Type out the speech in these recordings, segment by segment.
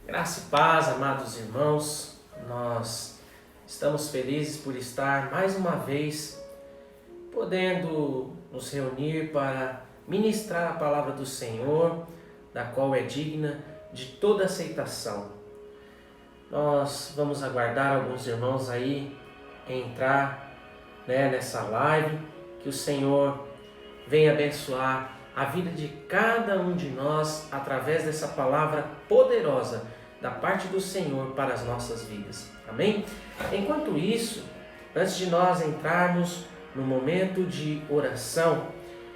Graça e paz, amados irmãos, nós estamos felizes por estar mais uma vez podendo nos reunir para ministrar a palavra do Senhor, da qual é digna de toda aceitação. Nós vamos aguardar alguns irmãos aí entrar nessa live, que o Senhor venha abençoar a vida de cada um de nós através dessa palavra poderosa da parte do Senhor para as nossas vidas. Amém? Enquanto isso, antes de nós entrarmos no momento de oração,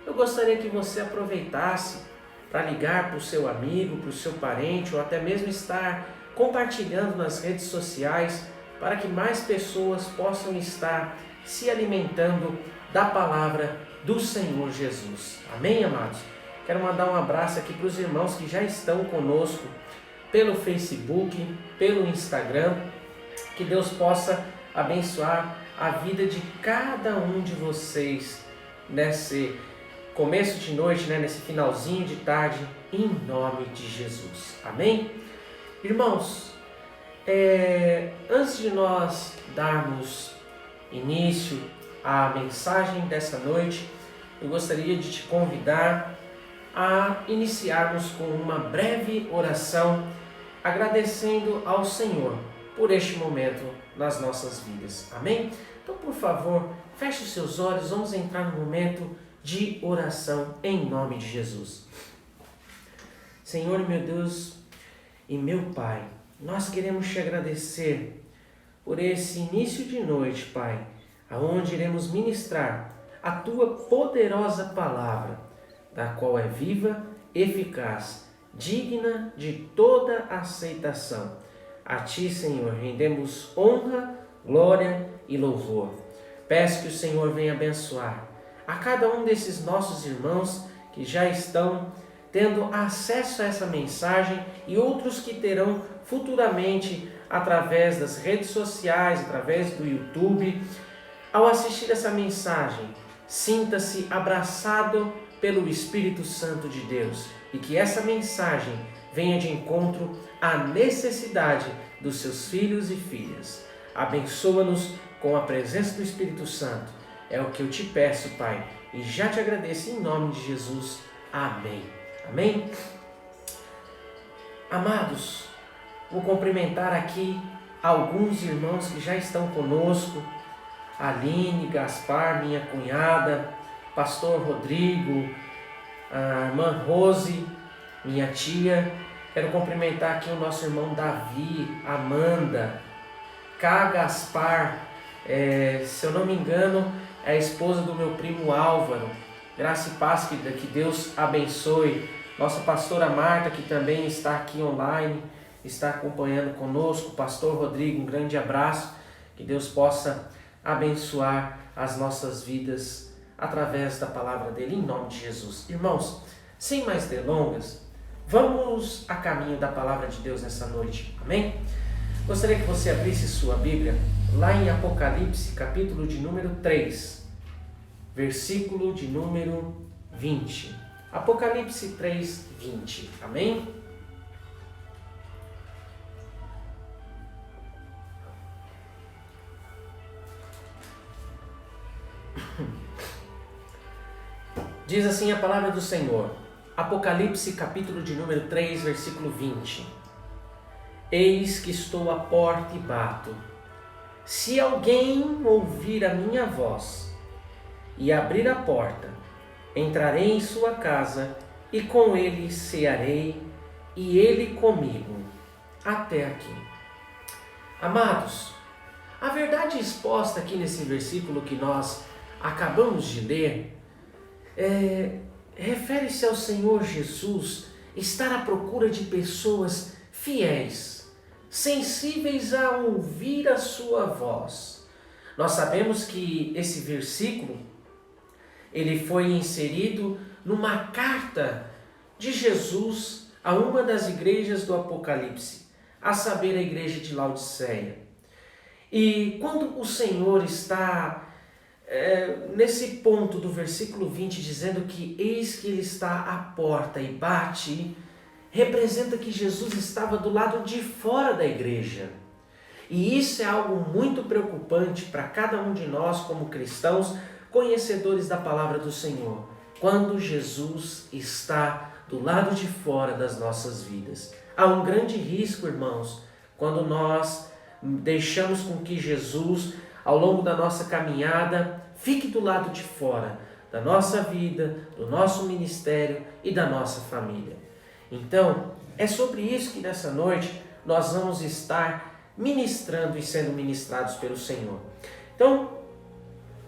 eu gostaria que você aproveitasse para ligar para o seu amigo, para o seu parente, ou até mesmo estar compartilhando nas redes sociais para que mais pessoas possam estar se alimentando da palavra do Senhor Jesus. Amém, amados? Quero mandar um abraço aqui para os irmãos que já estão conosco pelo Facebook, pelo Instagram. Que Deus possa abençoar a vida de cada um de vocês nesse começo de noite, nesse finalzinho de tarde, em nome de Jesus. Amém? Irmãos, antes de nós darmos início à mensagem dessa noite, eu gostaria de te convidar a iniciarmos com uma breve oração, agradecendo ao Senhor por este momento nas nossas vidas. Amém? Então, por favor, feche os seus olhos, vamos entrar no momento de oração em nome de Jesus. Senhor, meu Deus e meu Pai, nós queremos te agradecer por esse início de noite, Pai, aonde iremos ministrar a Tua poderosa palavra, da qual é viva, eficaz, digna de toda aceitação. A Ti, Senhor, rendemos honra, glória e louvor. Peço que o Senhor venha abençoar a cada um desses nossos irmãos que já estão tendo acesso a essa mensagem e outros que terão futuramente através das redes sociais, através do YouTube. Ao assistir essa mensagem, sinta-se abraçado pelo Espírito Santo de Deus e que essa mensagem venha de encontro à necessidade dos seus filhos e filhas. Abençoa-nos com a presença do Espírito Santo. É o que eu te peço, Pai, e já te agradeço em nome de Jesus. Amém. Amém? Amados, vou cumprimentar aqui alguns irmãos que já estão conosco. Aline, Gaspar, minha cunhada, pastor Rodrigo, a irmã Rose, minha tia. Quero cumprimentar aqui o nosso irmão Davi, Amanda, K. Gaspar, se eu não me engano, é a esposa do meu primo Álvaro. Graça e paz, que Deus abençoe. Nossa pastora Marta, que também está aqui online, está acompanhando conosco. Pastor Rodrigo, um grande abraço. Que Deus possa abençoar as nossas vidas através da palavra dele, em nome de Jesus. Irmãos, sem mais delongas, vamos a caminho da palavra de Deus nessa noite. Amém? Gostaria que você abrisse sua Bíblia lá em Apocalipse, capítulo de número 3, versículo de número 20. Apocalipse 3, 20. Amém? Diz assim a palavra do Senhor. Apocalipse, capítulo de número 3, versículo 20. Eis que estou à porta e bato. Se alguém ouvir a minha voz e abrir a porta, entrarei em sua casa e com ele cearei e ele comigo. Até aqui. Amados, a verdade exposta aqui nesse versículo que nós acabamos de ler refere-se ao Senhor Jesus estar à procura de pessoas fiéis, sensíveis a ouvir a sua voz. Nós sabemos que esse versículo ele foi inserido numa carta de Jesus a uma das igrejas do Apocalipse, a saber, a igreja de Laodiceia. E quando o Senhor está nesse ponto do versículo 20, dizendo que eis que ele está à porta e bate, representa que Jesus estava do lado de fora da igreja. E isso é algo muito preocupante para cada um de nós como cristãos, conhecedores da palavra do Senhor, quando Jesus está do lado de fora das nossas vidas. Há um grande risco, irmãos, quando nós deixamos com que Jesus, ao longo da nossa caminhada, fique do lado de fora da nossa vida, do nosso ministério e da nossa família. Então, é sobre isso que nessa noite nós vamos estar ministrando e sendo ministrados pelo Senhor. Então,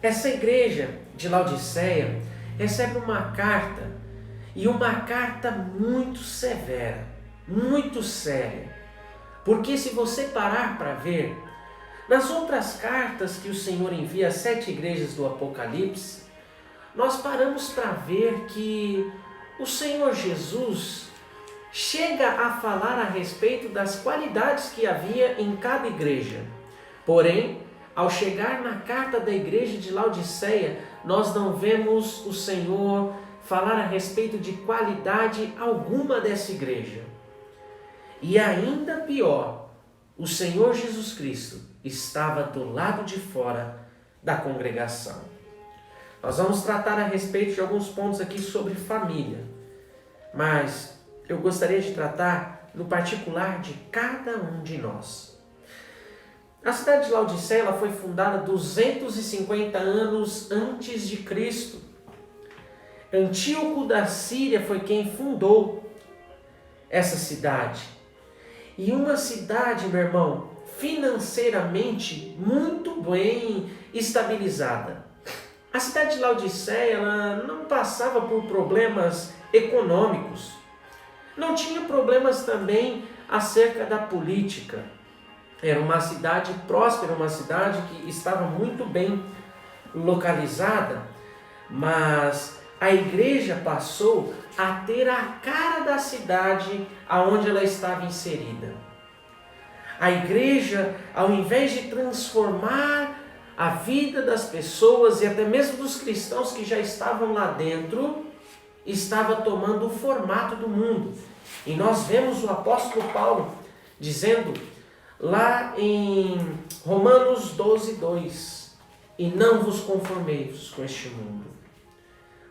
essa igreja de Laodiceia recebe uma carta, e uma carta muito severa, muito séria. Porque se você parar para ver, nas outras cartas que o Senhor envia às 7 igrejas do Apocalipse, nós paramos para ver que o Senhor Jesus chega a falar a respeito das qualidades que havia em cada igreja. Porém, ao chegar na carta da igreja de Laodiceia, nós não vemos o Senhor falar a respeito de qualidade alguma dessa igreja. E ainda pior, o Senhor Jesus Cristo estava do lado de fora da congregação. Nós vamos tratar a respeito de alguns pontos aqui sobre família, mas eu gostaria de tratar no particular de cada um de nós. A cidade de Laodiceia ela foi fundada 250 anos antes de Cristo. Antíoco da Síria foi quem fundou essa cidade. E uma cidade, meu irmão, financeiramente muito bem estabilizada. A cidade de Laodiceia ela não passava por problemas econômicos. Não tinha problemas também acerca da política. Era uma cidade próspera, uma cidade que estava muito bem localizada, mas a igreja passou a ter a cara da cidade aonde ela estava inserida. A igreja, ao invés de transformar a vida das pessoas e até mesmo dos cristãos que já estavam lá dentro, estava tomando o formato do mundo. E nós vemos o apóstolo Paulo dizendo lá em Romanos 12:2, e não vos conformeis com este mundo,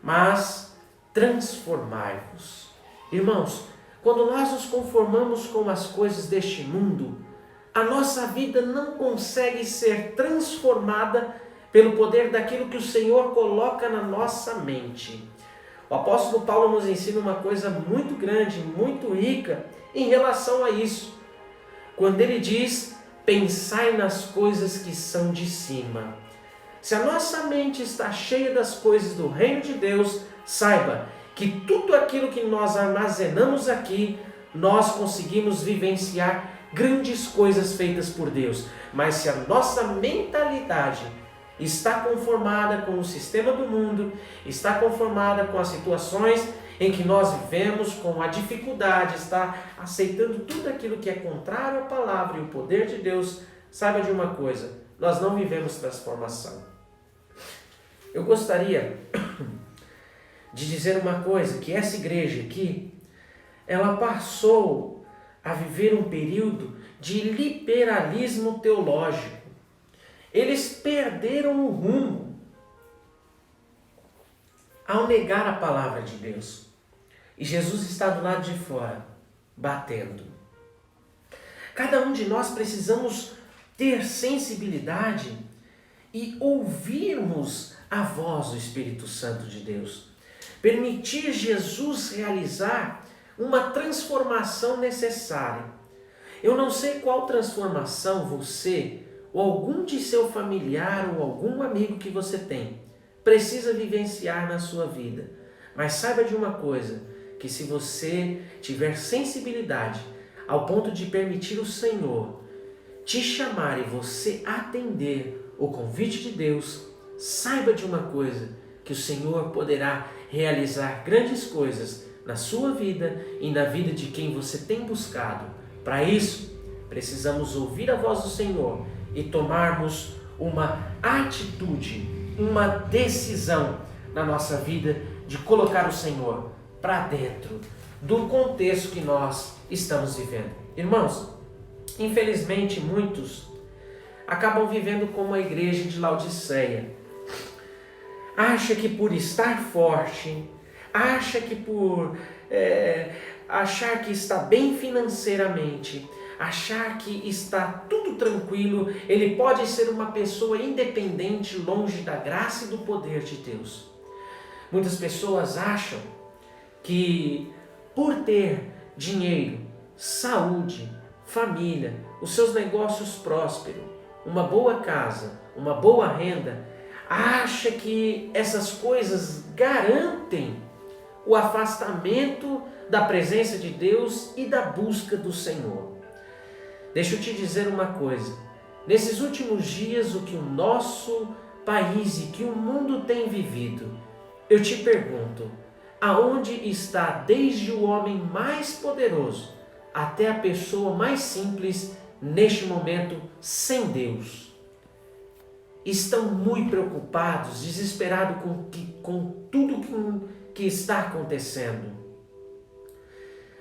mas transformai-vos. Irmãos, quando nós nos conformamos com as coisas deste mundo, a nossa vida não consegue ser transformada pelo poder daquilo que o Senhor coloca na nossa mente. O apóstolo Paulo nos ensina uma coisa muito grande, muito rica em relação a isso. Quando ele diz, pensai nas coisas que são de cima. Se a nossa mente está cheia das coisas do reino de Deus, saiba que tudo aquilo que nós armazenamos aqui, nós conseguimos vivenciar grandes coisas feitas por Deus. Mas se a nossa mentalidade está conformada com o sistema do mundo, está conformada com as situações em que nós vivemos, com a dificuldade, está aceitando tudo aquilo que é contrário à palavra e o poder de Deus, saiba de uma coisa, nós não vivemos transformação. Eu gostaria de dizer uma coisa, que essa igreja aqui, ela passou a viver um período de liberalismo teológico. Eles perderam o rumo ao negar a palavra de Deus. E Jesus está do lado de fora, batendo. Cada um de nós precisamos ter sensibilidade e ouvirmos a voz do Espírito Santo de Deus. Permitir Jesus realizar uma transformação necessária. Eu não sei qual transformação você ou algum de seu familiar ou algum amigo que você tem precisa vivenciar na sua vida. Mas saiba de uma coisa, que se você tiver sensibilidade ao ponto de permitir o Senhor te chamar e você atender o convite de Deus, saiba de uma coisa, que o Senhor poderá realizar grandes coisas na sua vida e na vida de quem você tem buscado. Para isso, precisamos ouvir a voz do Senhor e tomarmos uma atitude, uma decisão na nossa vida de colocar o Senhor para dentro do contexto que nós estamos vivendo. Irmãos, infelizmente muitos acabam vivendo como a igreja de Laodiceia. Acha que por estar forte, acha que por achar que está bem financeiramente, achar que está tudo tranquilo, ele pode ser uma pessoa independente, longe da graça e do poder de Deus. Muitas pessoas acham que por ter dinheiro, saúde, família, os seus negócios prósperos, uma boa casa, uma boa renda, acha que essas coisas garantem o afastamento da presença de Deus e da busca do Senhor. Deixa eu te dizer uma coisa, nesses últimos dias o que o nosso país e que o mundo tem vivido, eu te pergunto, aonde está desde o homem mais poderoso até a pessoa mais simples neste momento sem Deus? Estão muito preocupados, desesperados com tudo que está acontecendo.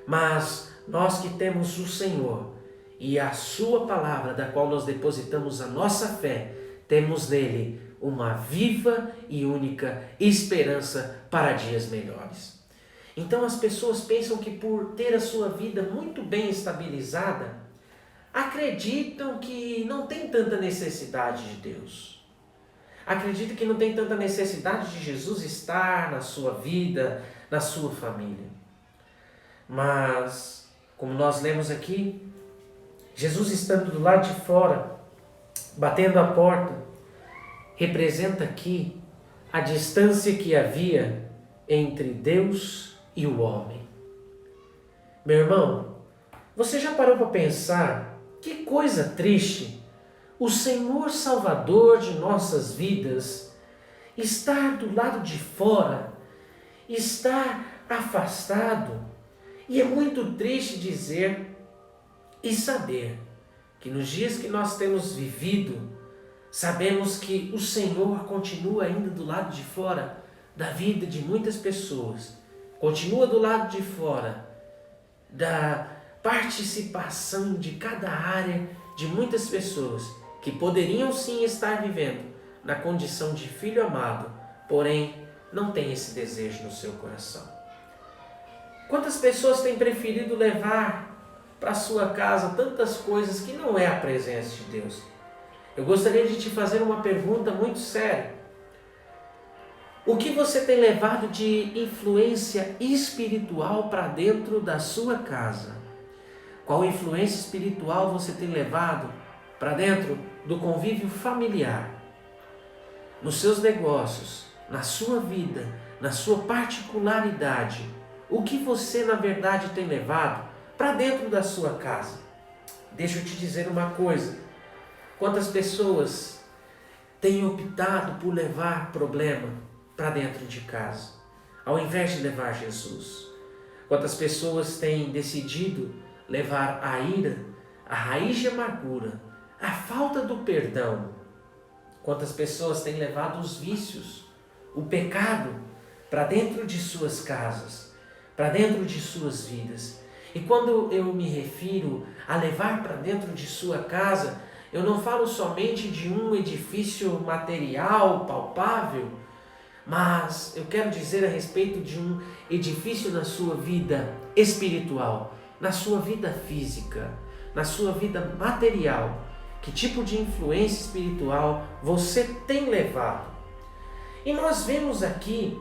Mas nós que temos o Senhor e a sua palavra, da qual nós depositamos a nossa fé, temos nele uma viva e única esperança para dias melhores. Então as pessoas pensam que por ter a sua vida muito bem estabilizada, acreditam que não tem tanta necessidade de Deus. Acreditam que não tem tanta necessidade de Jesus estar na sua vida, na sua família. Mas, como nós lemos aqui, Jesus estando do lado de fora, batendo a porta, representa aqui a distância que havia entre Deus e o homem. Meu irmão, você já parou para pensar que coisa triste o Senhor Salvador de nossas vidas estar do lado de fora, estar afastado? E é muito triste dizer e saber que nos dias que nós temos vivido, sabemos que o Senhor continua ainda do lado de fora da vida de muitas pessoas, continua do lado de fora da participação de cada área de muitas pessoas que poderiam sim estar vivendo na condição de filho amado, porém não tem esse desejo no seu coração. Quantas pessoas têm preferido levar para sua casa tantas coisas que não é a presença de Deus? Eu gostaria de te fazer uma pergunta muito séria. O que você tem levado de influência espiritual para dentro da sua casa? Qual influência espiritual você tem levado para dentro do convívio familiar? Nos seus negócios, na sua vida, na sua particularidade, o que você na verdade tem levado para dentro da sua casa? Deixa eu te dizer uma coisa. Quantas pessoas têm optado por levar problema para dentro de casa, ao invés de levar Jesus? Quantas pessoas têm decidido levar a ira, a raiz de amargura, a falta do perdão? Quantas pessoas têm levado os vícios, o pecado para dentro de suas casas, para dentro de suas vidas? E quando eu me refiro a levar para dentro de sua casa, eu não falo somente de um edifício material, palpável, mas eu quero dizer a respeito de um edifício na sua vida espiritual, na sua vida física, na sua vida material. Que tipo de influência espiritual você tem levado? E nós vemos aqui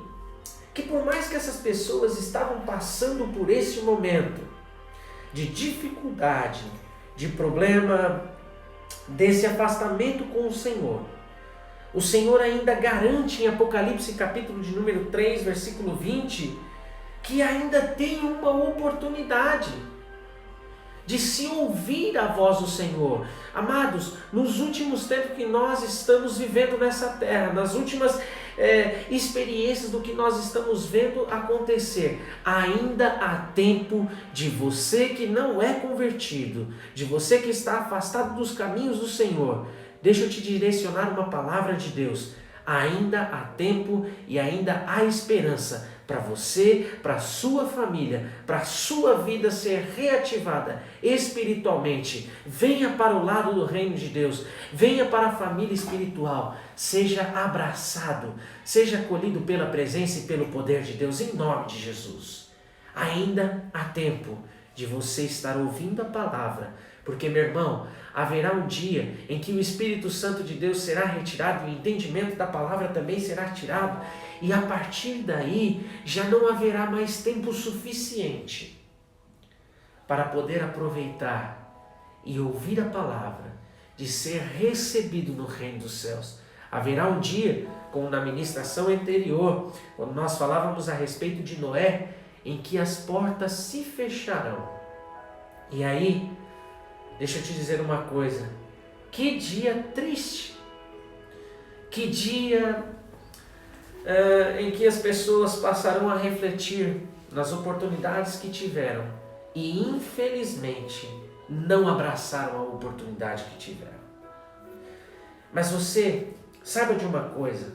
que por mais que essas pessoas estavam passando por esse momento de dificuldade, de problema, desse afastamento com o Senhor ainda garante em Apocalipse capítulo de número 3, versículo 20, que ainda tem uma oportunidade de se ouvir a voz do Senhor. Amados, nos últimos tempos que nós estamos vivendo nessa terra, nas últimas experiências do que nós estamos vendo acontecer, ainda há tempo de você que não é convertido, de você que está afastado dos caminhos do Senhor. Deixa eu te direcionar uma palavra de Deus. Ainda há tempo e ainda há esperança para você, para a sua família, para a sua vida ser reativada espiritualmente. Venha para o lado do reino de Deus, venha para a família espiritual, seja abraçado, seja acolhido pela presença e pelo poder de Deus, em nome de Jesus. Ainda há tempo de você estar ouvindo a palavra, porque, meu irmão, haverá um dia em que o Espírito Santo de Deus será retirado, o entendimento da palavra também será tirado, e a partir daí já não haverá mais tempo suficiente para poder aproveitar e ouvir a palavra, de ser recebido no reino dos céus. Haverá um dia, como na ministração anterior, quando nós falávamos a respeito de Noé, em que as portas se fecharão. E aí, deixa eu te dizer uma coisa, que dia triste, que dia em que as pessoas passarão a refletir nas oportunidades que tiveram e infelizmente não abraçaram a oportunidade que tiveram. Mas você, saiba de uma coisa,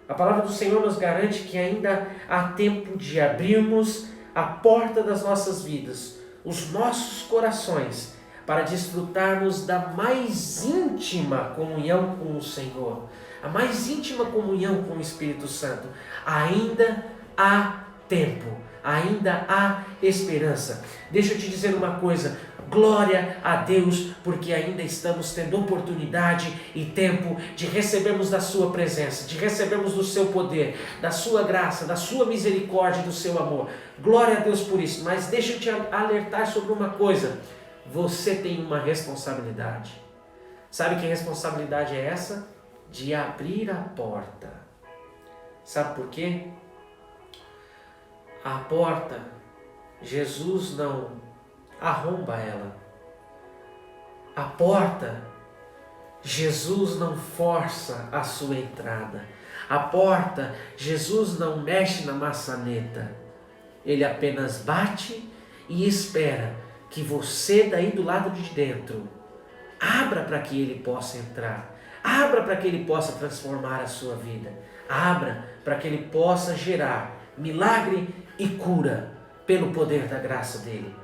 a palavra do Senhor nos garante que ainda há tempo de abrirmos a porta das nossas vidas, os nossos corações, para desfrutarmos da mais íntima comunhão com o Senhor, a mais íntima comunhão com o Espírito Santo. Ainda há tempo, ainda há esperança. Deixa eu te dizer uma coisa, glória a Deus, porque ainda estamos tendo oportunidade e tempo de recebermos da sua presença, de recebermos do seu poder, da sua graça, da sua misericórdia e do seu amor. Glória a Deus por isso, mas deixa eu te alertar sobre uma coisa. Você tem uma responsabilidade. Sabe que responsabilidade é essa? De abrir a porta. Sabe por quê? A porta, Jesus não arromba ela. A porta, Jesus não força a sua entrada. A porta, Jesus não mexe na maçaneta. Ele apenas bate e espera que você daí do lado de dentro abra para que Ele possa entrar, abra para que Ele possa transformar a sua vida, abra para que Ele possa gerar milagre e cura pelo poder da graça dEle.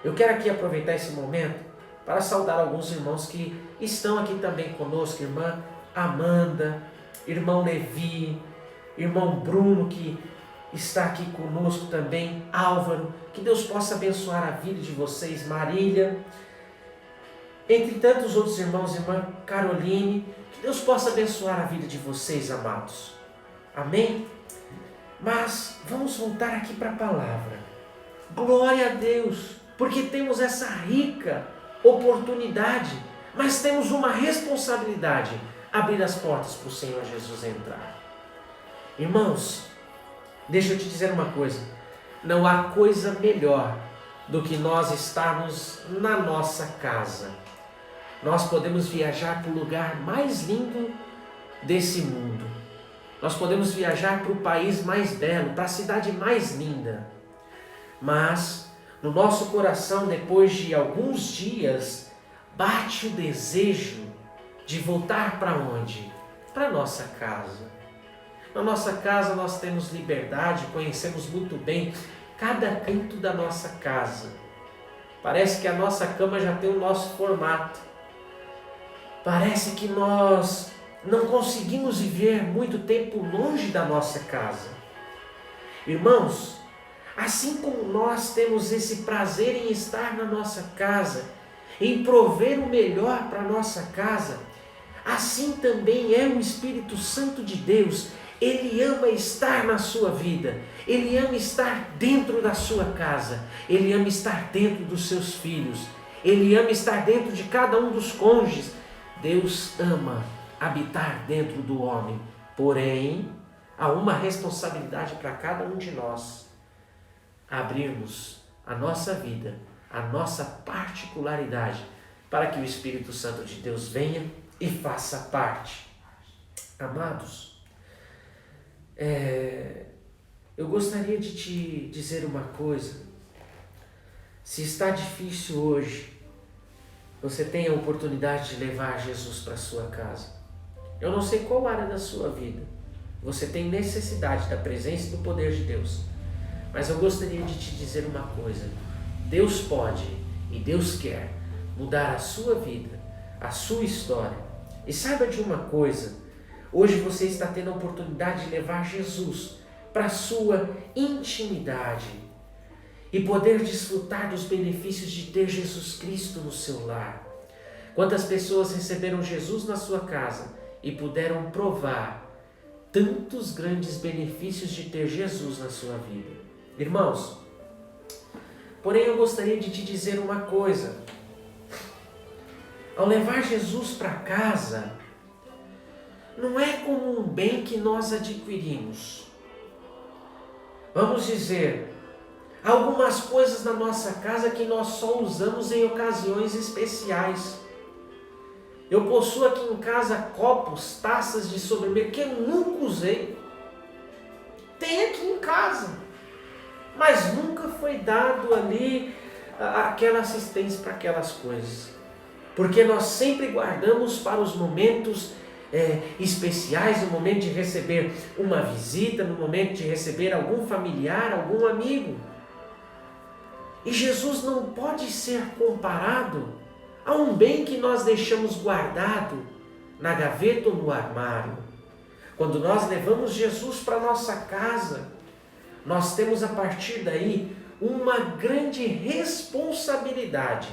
Eu quero aqui aproveitar esse momento para saudar alguns irmãos que estão aqui também conosco, irmã Amanda, irmão Levi, irmão Bruno, que está aqui conosco também, Álvaro, que Deus possa abençoar a vida de vocês, Marília, entre tantos outros irmãos, irmã Caroline, que Deus possa abençoar a vida de vocês, amados. Amém? Mas vamos voltar aqui para a palavra. Glória a Deus, porque temos essa rica oportunidade, mas temos uma responsabilidade, abrir as portas para o Senhor Jesus entrar. Irmãos, deixa eu te dizer uma coisa, não há coisa melhor do que nós estarmos na nossa casa. Nós podemos viajar para o lugar mais lindo desse mundo. Nós podemos viajar para o país mais belo, para a cidade mais linda. Mas no nosso coração, depois de alguns dias, bate o desejo de voltar para onde? Para a nossa casa. Na nossa casa nós temos liberdade, conhecemos muito bem cada canto da nossa casa. Parece que a nossa cama já tem o nosso formato. Parece que nós não conseguimos viver muito tempo longe da nossa casa. Irmãos, assim como nós temos esse prazer em estar na nossa casa, em prover o melhor para a nossa casa, assim também é o Espírito Santo de Deus. Ele ama estar na sua vida, Ele ama estar dentro da sua casa, Ele ama estar dentro dos seus filhos, Ele ama estar dentro de cada um dos cônjuges. Deus ama habitar dentro do homem, porém, há uma responsabilidade para cada um de nós, abrirmos a nossa vida, a nossa particularidade, para que o Espírito Santo de Deus venha e faça parte. Amados, eu gostaria de te dizer uma coisa. Se está difícil hoje, você tem a oportunidade de levar Jesus para a sua casa. Eu não sei qual área da sua vida você tem necessidade da presença e do poder de Deus. Mas eu gostaria de te dizer uma coisa: Deus pode e Deus quer mudar a sua vida, a sua história. E saiba de uma coisa: hoje você está tendo a oportunidade de levar Jesus para a sua intimidade e poder desfrutar dos benefícios de ter Jesus Cristo no seu lar. Quantas pessoas receberam Jesus na sua casa e puderam provar tantos grandes benefícios de ter Jesus na sua vida? Irmãos, porém eu gostaria de te dizer uma coisa: ao levar Jesus para casa, não é como um bem que nós adquirimos. Vamos dizer, há algumas coisas na nossa casa que nós só usamos em ocasiões especiais. Eu possuo aqui em casa copos, taças de sobremesa que eu nunca usei. Tem aqui em casa, mas nunca foi dado ali aquela assistência para aquelas coisas. Porque nós sempre guardamos para os momentos especiais, no momento de receber uma visita, no momento de receber algum familiar, algum amigo. E Jesus não pode ser comparado a um bem que nós deixamos guardado na gaveta ou no armário. Quando nós levamos Jesus para nossa casa, nós temos a partir daí uma grande responsabilidade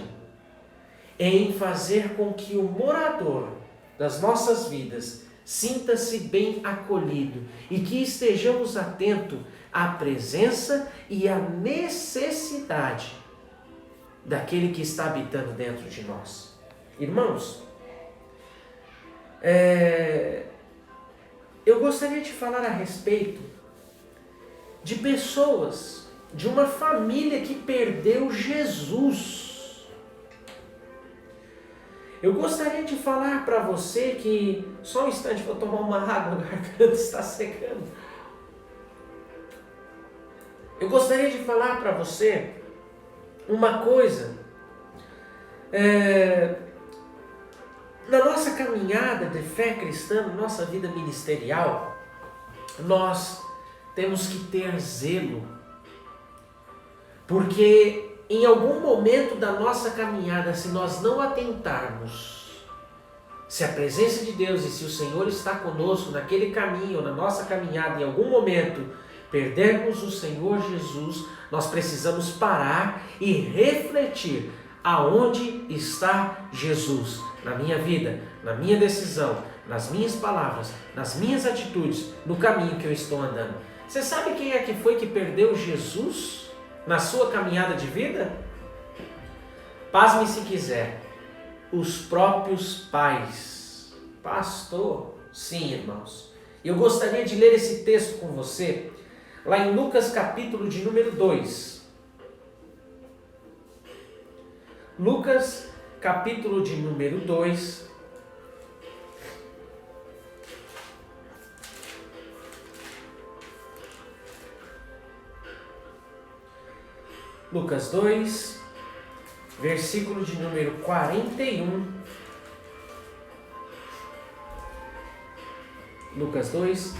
em fazer com que o morador das nossas vidas sinta-se bem acolhido e que estejamos atentos à presença e à necessidade daquele que está habitando dentro de nós. Irmãos, eu gostaria de falar a respeito de pessoas, de uma família que perdeu Jesus. Eu gostaria de falar para você que... Só um instante, vou tomar uma água, a garganta está secando. Eu gostaria de falar para você uma coisa. Na nossa caminhada de fé cristã, na nossa vida ministerial, nós temos que ter zelo. Porque em algum momento da nossa caminhada, se nós não atentarmos, se a presença de Deus e se o Senhor está conosco naquele caminho, na nossa caminhada, em algum momento perdermos o Senhor Jesus, nós precisamos parar e refletir aonde está Jesus na minha vida, na minha decisão, nas minhas palavras, nas minhas atitudes, no caminho que eu estou andando. Você sabe quem é que foi que perdeu Jesus na sua caminhada de vida? Pasme se quiser, os próprios pais. Pastor, sim, irmãos. Eu gostaria de ler esse texto com você, lá em Lucas capítulo de número 2. Lucas capítulo de número 2. Lucas 2, versículo de número 41. Lucas 2,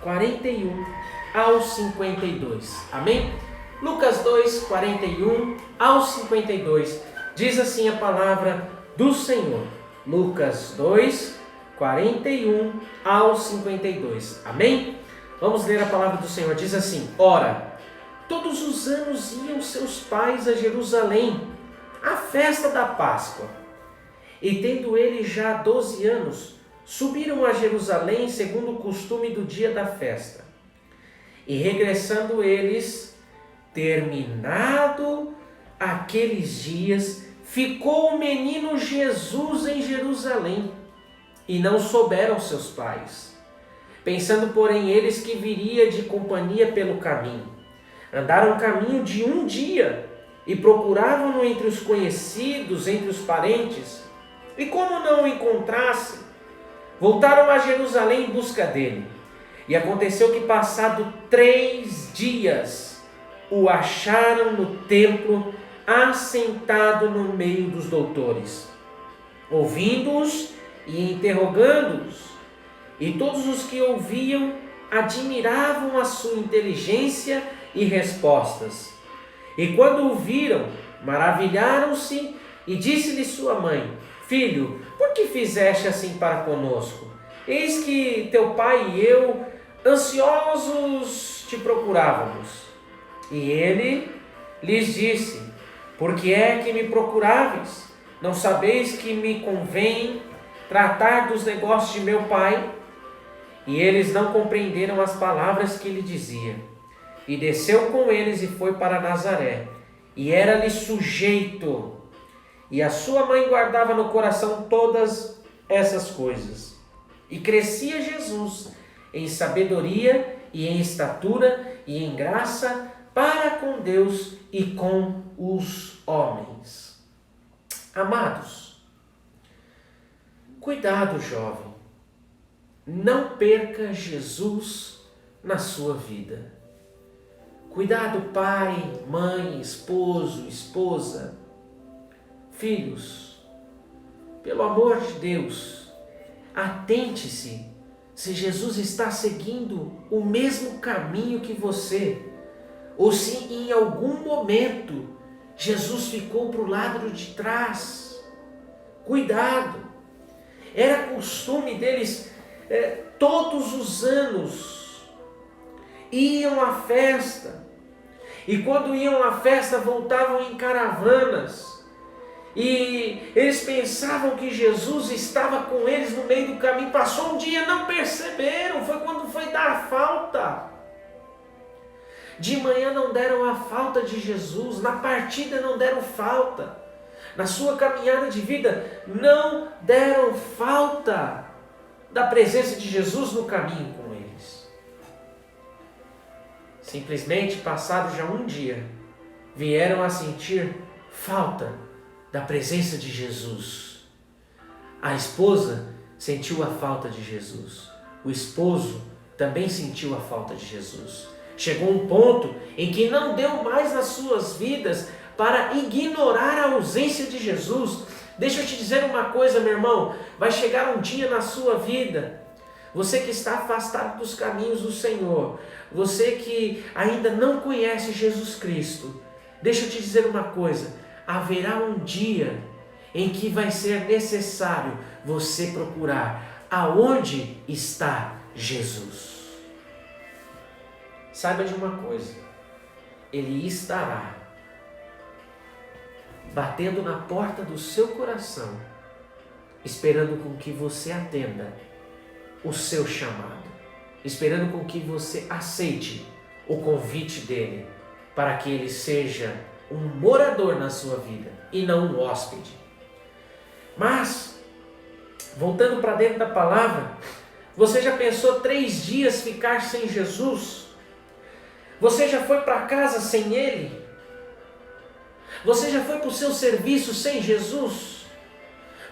41 ao 52. Amém? Lucas 2, 41 ao 52. Diz assim a palavra do Senhor. Lucas 2, 41 ao 52. Amém? Vamos ler a palavra do Senhor. Diz assim: Ora, todos os anos iam seus pais a Jerusalém, à festa da Páscoa. E tendo ele já 12 anos, subiram a Jerusalém segundo o costume do dia da festa. E regressando eles, terminado aqueles dias, ficou o menino Jesus em Jerusalém, e não souberam seus pais. Pensando, porém, eles que viria de companhia pelo caminho. Andaram o caminho de um dia e procuravam-no entre os conhecidos, entre os parentes. E como não o encontrassem, voltaram a Jerusalém em busca dele. E aconteceu que, passado 3 dias, o acharam no templo, assentado no meio dos doutores, ouvindo-os e interrogando-os. E todos os que ouviam admiravam a sua inteligência e respostas. E quando o viram, maravilharam-se, e disse-lhe sua mãe: Filho, por que fizeste assim para conosco? Eis que teu pai e eu, ansiosos, te procurávamos. E ele lhes disse: Por que é que me procuráveis? Não sabeis que me convém tratar dos negócios de meu pai? E eles não compreenderam as palavras que lhe dizia. E desceu com eles e foi para Nazaré, e era-lhe sujeito. E a sua mãe guardava no coração todas essas coisas. E crescia Jesus em sabedoria e em estatura e em graça para com Deus e com os homens. Amados, cuidado, jovem. Não perca Jesus na sua vida. Cuidado, pai, mãe, esposo, esposa, filhos. Pelo amor de Deus, atente-se se Jesus está seguindo o mesmo caminho que você, ou se em algum momento Jesus ficou para o lado de trás. Cuidado. Era costume deles, todos os anos, iam à festa. E quando iam à festa, voltavam em caravanas. E eles pensavam que Jesus estava com eles no meio do caminho. Passou um dia, não perceberam. Foi quando foi dar a falta. De manhã não deram a falta de Jesus. Na partida não deram falta. Na sua caminhada de vida não deram falta da presença de Jesus no caminho com eles. Simplesmente, passado já um dia, vieram a sentir falta da presença de Jesus. A esposa sentiu a falta de Jesus. O esposo também sentiu a falta de Jesus. Chegou um ponto em que não deu mais nas suas vidas para ignorar a ausência de Jesus. Deixa eu te dizer uma coisa, meu irmão. Vai chegar um dia na sua vida, você que está afastado dos caminhos do Senhor, você que ainda não conhece Jesus Cristo, deixa eu te dizer uma coisa. Haverá um dia em que vai ser necessário você procurar aonde está Jesus. Saiba de uma coisa, Ele estará batendo na porta do seu coração, esperando com que você atenda o seu chamado, esperando com que você aceite o convite dele, para que ele seja um morador na sua vida e não um hóspede. Mas, voltando para dentro da palavra, você já pensou 3 dias ficar sem Jesus? Você já foi para casa sem Ele? Você já foi para o seu serviço sem Jesus?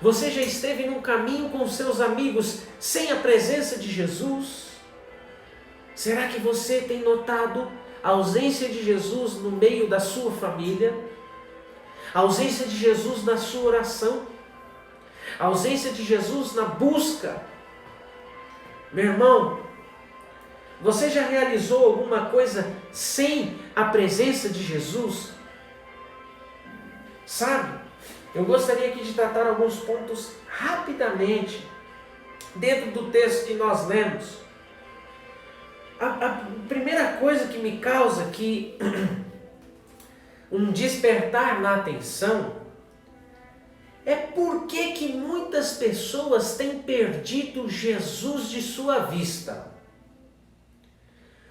Você já esteve num caminho com seus amigos sem a presença de Jesus? Será que você tem notado a ausência de Jesus no meio da sua família? A ausência de Jesus na sua oração? A ausência de Jesus na busca? Meu irmão, você já realizou alguma coisa sem a presença de Jesus? Sabe, eu gostaria aqui de tratar alguns pontos rapidamente dentro do texto que nós lemos. A primeira coisa que me causa aqui um despertar na atenção é por que muitas pessoas têm perdido Jesus de sua vista.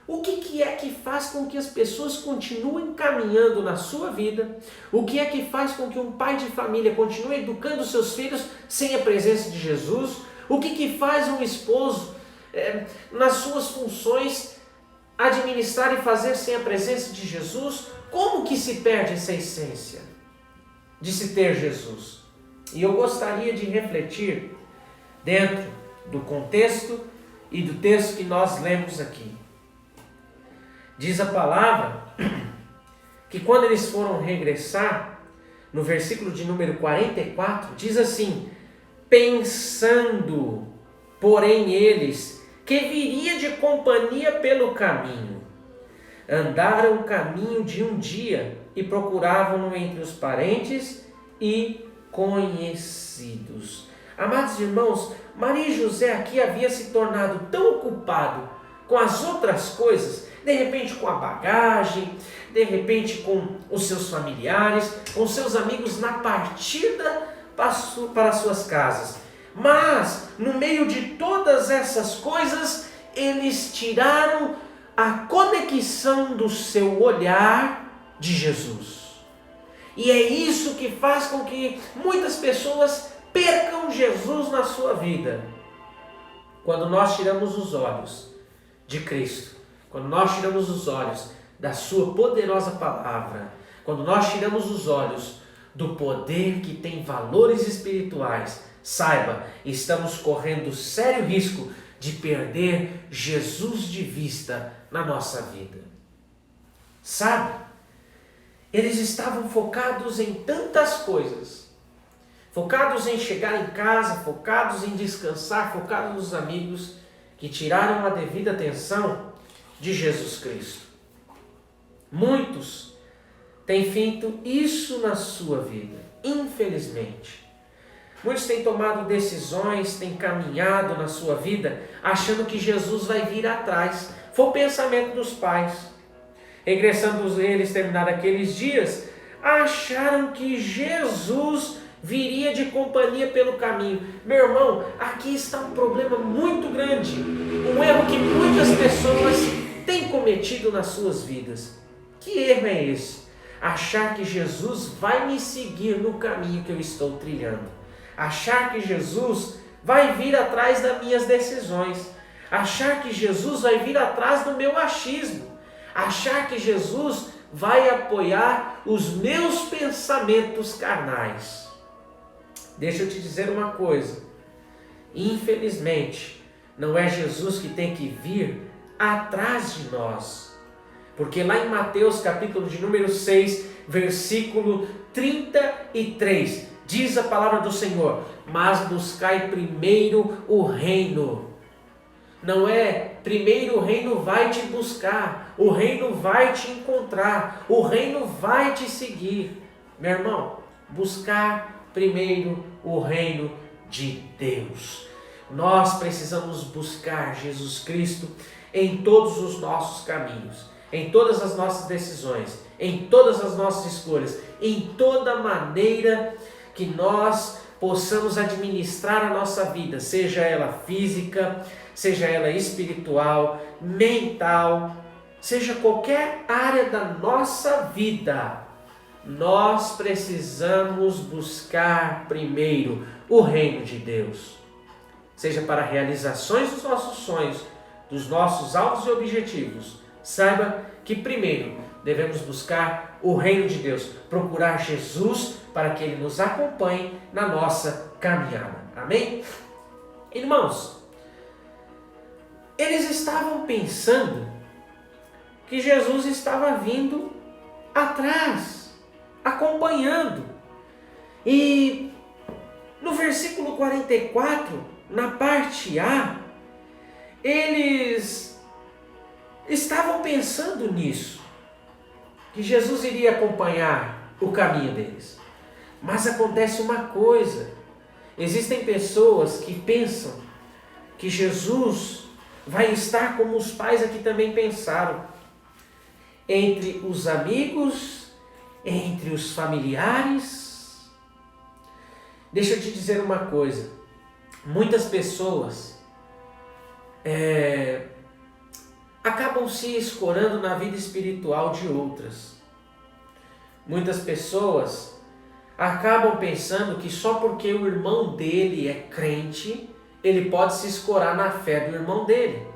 O que é que faz com que as pessoas continuem caminhando na sua vida? O que é que faz com que um pai de família continue educando seus filhos sem a presença de Jesus? O que faz um esposo, nas suas funções, administrar e fazer sem a presença de Jesus? Como que se perde essa essência de se ter Jesus? E eu gostaria de refletir dentro do contexto e do texto que nós lemos aqui. Diz a palavra que quando eles foram regressar, no versículo de número 44, diz assim: pensando, porém, eles que viria de companhia pelo caminho, andaram o caminho de um dia e procuravam-no entre os parentes e conhecidos. Amados irmãos, Maria e José aqui havia se tornado tão ocupado com as outras coisas, de repente com a bagagem, de repente com os seus familiares, com seus amigos na partida para suas casas. Mas, no meio de todas essas coisas, eles tiraram a conexão do seu olhar de Jesus. E é isso que faz com que muitas pessoas percam Jesus na sua vida. Quando nós tiramos os olhos de Cristo, quando nós tiramos os olhos da sua poderosa palavra, quando nós tiramos os olhos do poder que tem valores espirituais, saiba, estamos correndo sério risco de perder Jesus de vista na nossa vida. Sabe? Eles estavam focados em tantas coisas, focados em chegar em casa, focados em descansar, focados nos amigos, que tiraram a devida atenção de Jesus Cristo. Muitos têm feito isso na sua vida, infelizmente. Muitos têm tomado decisões, têm caminhado na sua vida, achando que Jesus vai vir atrás. Foi o pensamento dos pais. Regressando eles, terminar aqueles dias, acharam que Jesus viria de companhia pelo caminho. Meu irmão, aqui está um problema muito grande. Um erro que muitas pessoas têm cometido nas suas vidas. Que erro é esse? Achar que Jesus vai me seguir no caminho que eu estou trilhando. Achar que Jesus vai vir atrás das minhas decisões. Achar que Jesus vai vir atrás do meu achismo. Achar que Jesus vai apoiar os meus pensamentos carnais. Deixa eu te dizer uma coisa. Infelizmente, não é Jesus que tem que vir atrás de nós. Porque lá em Mateus capítulo de número 6, versículo 33, diz a palavra do Senhor: mas buscai primeiro o reino. Não é primeiro o reino vai te buscar, o reino vai te encontrar, o reino vai te seguir. Meu irmão, buscar primeiro o reino de Deus. Nós precisamos buscar Jesus Cristo em todos os nossos caminhos, em todas as nossas decisões, em todas as nossas escolhas, em toda maneira que nós possamos administrar a nossa vida, seja ela física, seja ela espiritual, mental, seja qualquer área da nossa vida. Nós precisamos buscar primeiro o reino de Deus, seja para realizações dos nossos sonhos, dos nossos alvos e objetivos. Saiba que primeiro devemos buscar o reino de Deus, procurar Jesus para que Ele nos acompanhe na nossa caminhada. Amém? Irmãos, eles estavam pensando que Jesus estava vindo atrás, acompanhando. E no versículo 44, na parte A, eles estavam pensando nisso, que Jesus iria acompanhar o caminho deles. Mas acontece uma coisa: existem pessoas que pensam que Jesus vai estar como os pais aqui também pensaram, entre os amigos, entre os familiares. Deixa eu te dizer uma coisa: muitas pessoas acabam se escorando na vida espiritual de outras. Muitas pessoas acabam pensando que só porque o irmão dele é crente, ele pode se escorar na fé do irmão dele.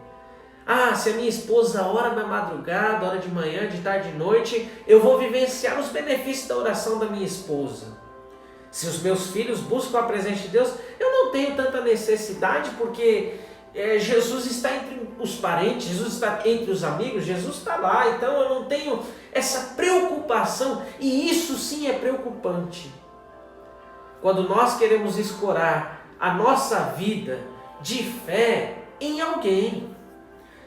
Ah, se a minha esposa ora na madrugada, ora de manhã, de tarde, de noite, eu vou vivenciar os benefícios da oração da minha esposa. Se os meus filhos buscam a presença de Deus, eu não tenho tanta necessidade, porque Jesus está entre os parentes, Jesus está entre os amigos, Jesus está lá, então eu não tenho essa preocupação. E isso sim é preocupante. Quando nós queremos escorar a nossa vida de fé em alguém.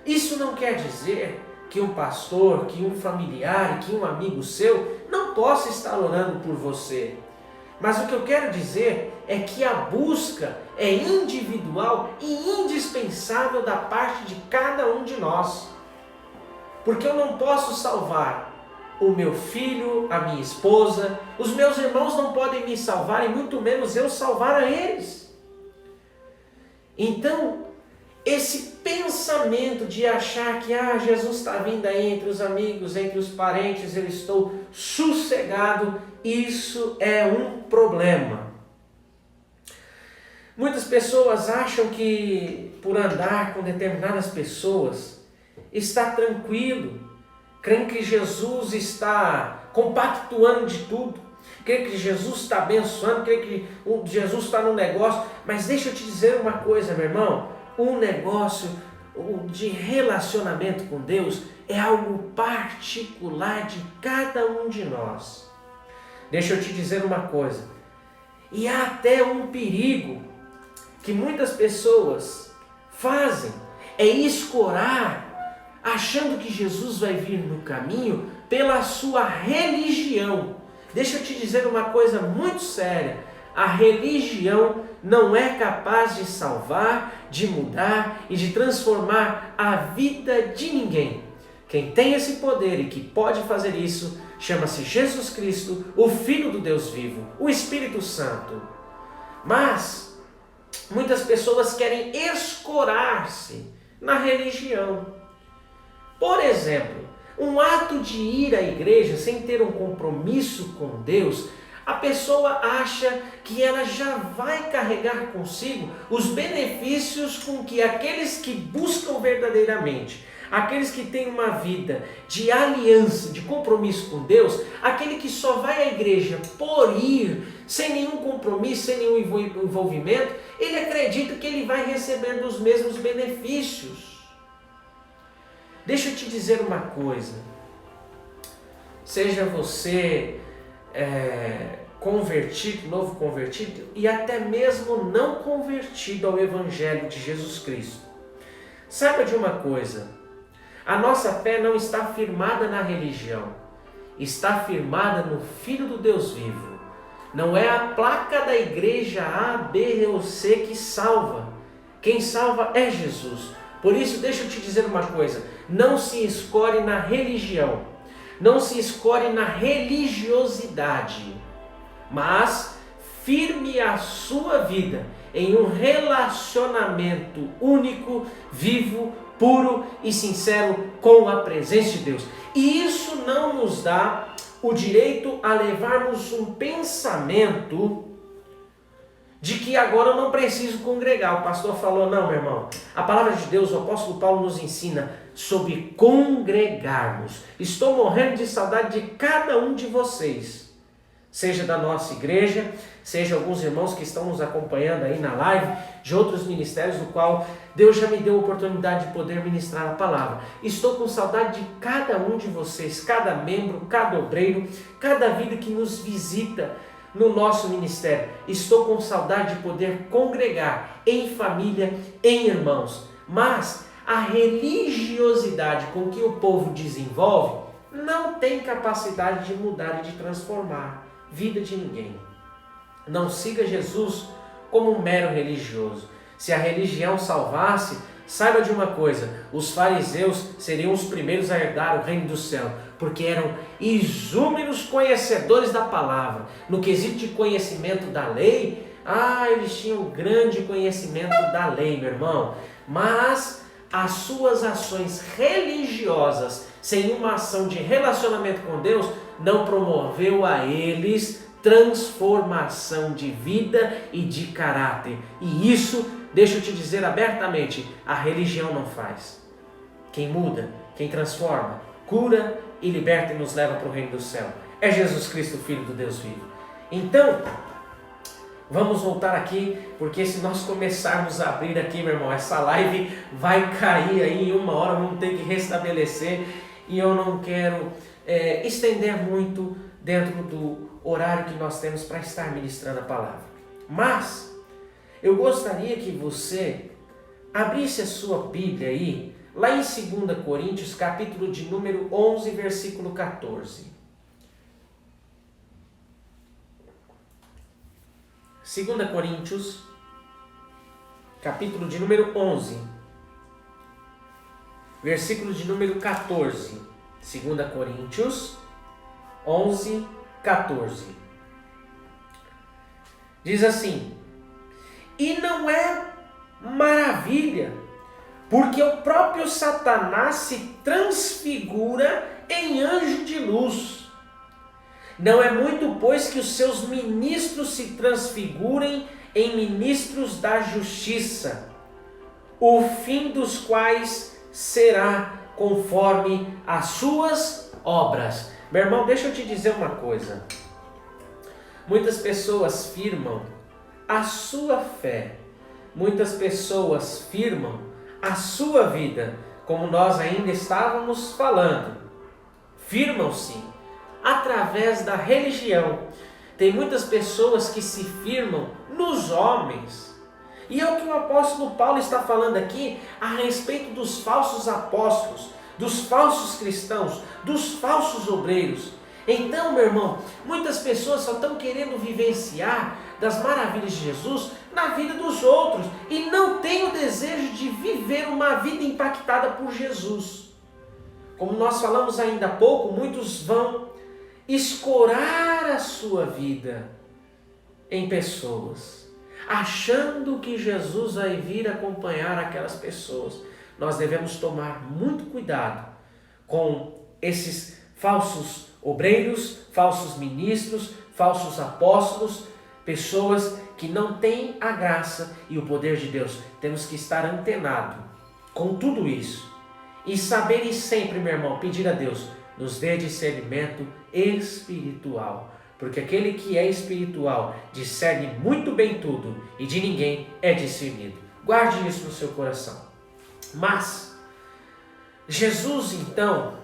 Isso não quer dizer que um pastor, que um familiar, que um amigo seu não possa estar orando por você. Mas o que eu quero dizer é que a busca é individual e indispensável da parte de cada um de nós. Porque eu não posso salvar o meu filho, a minha esposa, os meus irmãos não podem me salvar e muito menos eu salvar a eles. Então, esse pensamento de achar que Jesus está vindo aí entre os amigos, entre os parentes, eu estou sossegado, isso é um problema. Muitas pessoas acham que por andar com determinadas pessoas está tranquilo, creem que Jesus está compactuando de tudo, creem que Jesus está abençoando, creem que Jesus está no negócio, mas deixa eu te dizer uma coisa, meu irmão, um negócio de relacionamento com Deus é algo particular de cada um de nós. Deixa eu te dizer uma coisa, e há até um perigo que muitas pessoas fazem, é escorar, achando que Jesus vai vir no caminho pela sua religião. Deixa eu te dizer uma coisa muito séria, a religião não é capaz de salvar, de mudar e de transformar a vida de ninguém. Quem tem esse poder e que pode fazer isso, chama-se Jesus Cristo, o Filho do Deus vivo, o Espírito Santo. Mas muitas pessoas querem escorar-se na religião. Por exemplo, um ato de ir à igreja sem ter um compromisso com Deus, a pessoa acha que ela já vai carregar consigo os benefícios com que aqueles que buscam verdadeiramente, aqueles que têm uma vida de aliança, de compromisso com Deus, aquele que só vai à igreja por ir, sem nenhum compromisso, sem nenhum envolvimento, ele acredita que ele vai receber os mesmos benefícios. Deixa eu te dizer uma coisa, seja você convertido, novo convertido e até mesmo não convertido ao Evangelho de Jesus Cristo, saiba de uma coisa, a nossa fé não está firmada na religião, está firmada no Filho do Deus vivo. Não é a placa da igreja A, B ou C que salva, quem salva é Jesus. Por isso, deixa eu te dizer uma coisa, não se escore na religião, não se escore na religiosidade, mas firme a sua vida em um relacionamento único, vivo, puro e sincero com a presença de Deus. E isso não nos dá o direito a levarmos um pensamento de que agora eu não preciso congregar. O pastor falou, não, meu irmão, a palavra de Deus, o apóstolo Paulo nos ensina sobre congregarmos. Estou morrendo de saudade de cada um de vocês, seja da nossa igreja, seja alguns irmãos que estão nos acompanhando aí na live, de outros ministérios, no qual Deus já me deu a oportunidade de poder ministrar a palavra. Estou com saudade de cada um de vocês, cada membro, cada obreiro, cada vida que nos visita no nosso ministério. Estou com saudade de poder congregar em família, em irmãos. Mas a religiosidade com que o povo desenvolve não tem capacidade de mudar e de transformar a vida de ninguém. Não siga Jesus como um mero religioso. Se a religião salvasse, saiba de uma coisa, os fariseus seriam os primeiros a herdar o reino do céu, porque eram exúmeros conhecedores da palavra. No quesito de conhecimento da lei, eles tinham grande conhecimento da lei, meu irmão. Mas as suas ações religiosas, sem uma ação de relacionamento com Deus, não promoveu a eles transformação de vida e de caráter. E isso, deixa eu te dizer abertamente, a religião não faz. Quem muda, quem transforma, cura e liberta e nos leva para o reino do céu é Jesus Cristo, Filho do Deus vivo. Então, vamos voltar aqui, porque se nós começarmos a abrir aqui, meu irmão, essa live vai cair aí em uma hora, vamos ter que restabelecer, e eu não quero estender muito dentro do horário que nós temos para estar ministrando a palavra. Mas eu gostaria que você abrisse a sua Bíblia aí, lá em 2 Coríntios, capítulo de número 11, versículo 14. 2 Coríntios, capítulo de número 11, versículo de número 14. 2 Coríntios 11, 14. Diz assim: e não é maravilha, porque o próprio Satanás se transfigura em anjo de luz. Não é muito, pois, que os seus ministros se transfigurem em ministros da justiça, o fim dos quais será conforme as suas obras. Meu irmão, deixa eu te dizer uma coisa. Muitas pessoas firmam a sua fé, muitas pessoas firmam a sua vida, como nós ainda estávamos falando. Firmam-se através da religião. Tem muitas pessoas que se firmam nos homens. E é o que o apóstolo Paulo está falando aqui a respeito dos falsos apóstolos, dos falsos cristãos, dos falsos obreiros. Então, meu irmão, muitas pessoas só estão querendo vivenciar das maravilhas de Jesus na vida dos outros e não têm o desejo de viver uma vida impactada por Jesus. Como nós falamos ainda há pouco, muitos vão escorar a sua vida em pessoas, achando que Jesus vai vir acompanhar aquelas pessoas. Nós devemos tomar muito cuidado com esses falsos obreiros, falsos ministros, falsos apóstolos, pessoas que não têm a graça e o poder de Deus. Temos que estar antenado com tudo isso e saber e sempre, meu irmão, pedir a Deus, nos dê discernimento espiritual, porque aquele que é espiritual discerne muito bem tudo e de ninguém é discernido. Guarde isso no seu coração. Mas Jesus, então,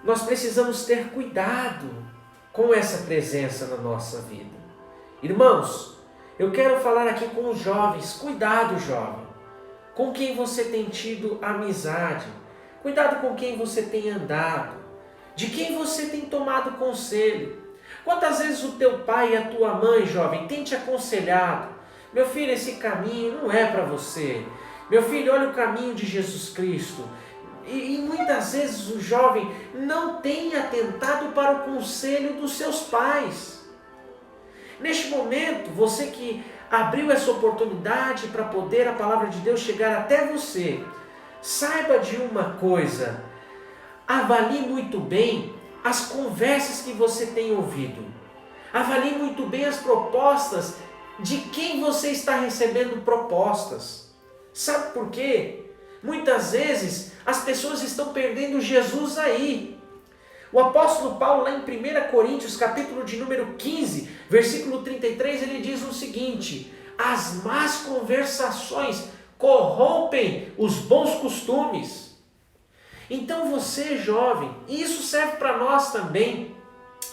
nós precisamos ter cuidado com essa presença na nossa vida. Irmãos, eu quero falar aqui com os jovens. Cuidado, jovem, com quem você tem tido amizade. Cuidado com quem você tem andado, de quem você tem tomado conselho. Quantas vezes o teu pai e a tua mãe, jovem, tem te aconselhado: meu filho, esse caminho não é para você. Meu filho, olha o caminho de Jesus Cristo. E muitas vezes o jovem não tem atentado para o conselho dos seus pais. Neste momento, você que abriu essa oportunidade para poder a palavra de Deus chegar até você, saiba de uma coisa: avalie muito bem as conversas que você tem ouvido. Avalie muito bem as propostas de quem você está recebendo propostas. Sabe por quê? Muitas vezes as pessoas estão perdendo Jesus aí. O apóstolo Paulo, lá em 1 Coríntios, capítulo de número 15, versículo 33, ele diz o seguinte: as más conversações corrompem os bons costumes. Então você, jovem, e isso serve para nós também,